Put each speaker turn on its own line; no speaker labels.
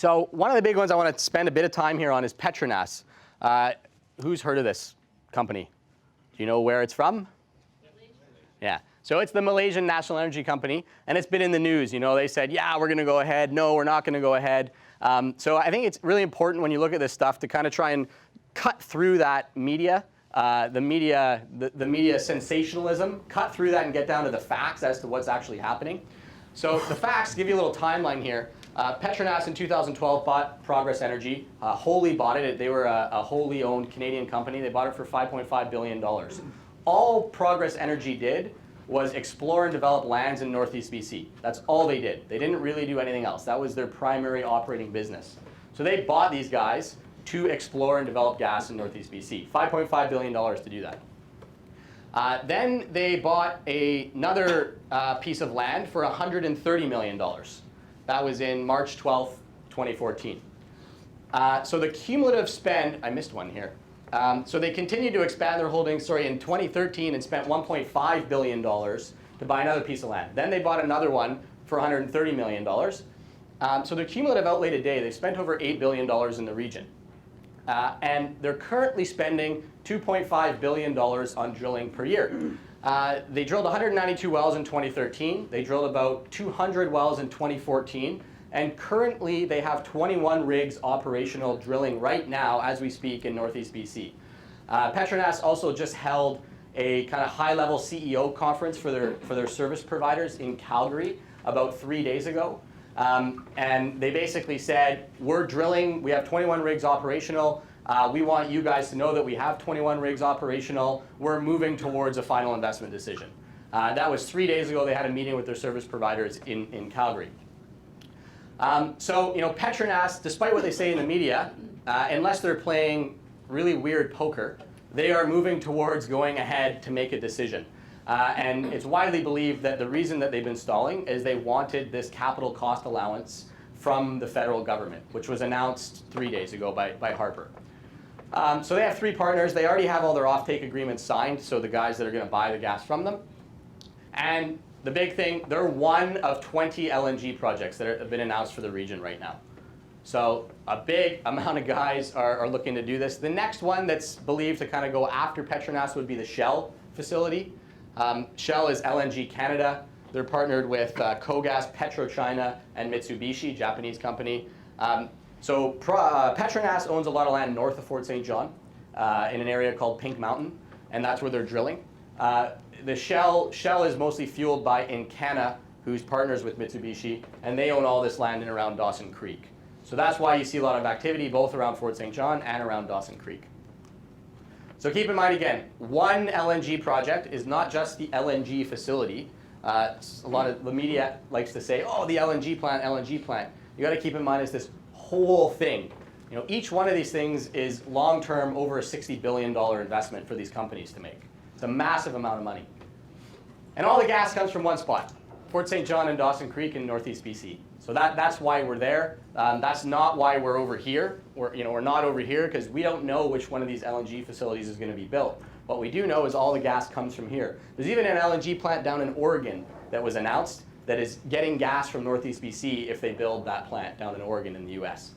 So one of the big ones I want to spend a bit of time here on is Petronas. Who's heard of this company? Do you know where it's from? Yeah. So it's the Malaysian National Energy Company, and it's been in the news. You know, they said, yeah, we're going to go ahead. No, we're not going to go ahead. So I think it's really important when you look at this stuff to kind of try and cut through that media, the media sensationalism, cut through that and get down to the facts as to what's actually happening. So the facts, give you a little timeline here. Petronas in 2012 bought Progress Energy, wholly bought it. They were a wholly owned Canadian company. They bought it for $5.5 billion. All Progress Energy did was explore and develop lands in Northeast BC. That's all they did. They didn't really do anything else. That was their primary operating business. So they bought these guys to explore and develop gas in Northeast BC. $5.5 billion to do that. Then they bought another piece of land for $130 million. That was in March 12th, 2014. So the cumulative spend, I missed one here. So they continued to expand their holdings, in 2013 and spent $1.5 billion to buy another piece of land. Then they bought another one for $130 million. So their cumulative outlay today, they've spent over $8 billion in the region. And they're currently spending $2.5 billion on drilling per year. They drilled 192 wells in 2013. They drilled about 200 wells in 2014. And currently, they have 21 rigs operational drilling right now as we speak in Northeast BC. Petronas also just held a kind of high-level CEO conference for their service providers in Calgary about 3 days ago. And they basically said, we're drilling, we have 21 rigs operational. We want you guys to know that we have 21 rigs operational. We're moving towards a final investment decision. That was 3 days ago. They had a meeting with their service providers in Calgary. So, Petronas, despite what they say in the media, unless they're playing really weird poker, they are moving towards going ahead to make a decision. And it's widely believed that the reason that they've been stalling is they wanted this capital cost allowance from the federal government, which was announced 3 days ago by Harper. So they have three partners. They already have all their offtake agreements signed, so the guys that are going to buy the gas from them. And the big thing, they're one of 20 LNG projects that have been announced for the region right now. So a big amount of guys are looking to do this. The next one that's believed to kind of go after Petronas would be the Shell facility. Shell is LNG Canada. They're partnered with KOGAS, PetroChina, and Mitsubishi, Japanese company. So Petronas owns a lot of land north of Fort St. John in an area called Pink Mountain, and that's where they're drilling. The Shell is mostly fueled by Encana, who's partners with Mitsubishi, and they own all this land in around Dawson Creek. So that's why you see a lot of activity both around Fort St. John and around Dawson Creek. So keep in mind again, one LNG project is not just the LNG facility. A lot of the media likes to say, oh, the LNG plant, LNG plant. You got to keep in mind it's this whole thing. Each one of these things is long-term, over a $60 billion investment for these companies to make. It's a massive amount of money. And all the gas comes from one spot, Fort St. John and Dawson Creek in Northeast BC. So that's why we're there. That's not why we're over here. We're not over here because we don't know which one of these LNG facilities is going to be built. What we do know is all the gas comes from here. There's even an LNG plant down in Oregon that was announced that is getting gas from Northeast BC if they build that plant down in Oregon in the US.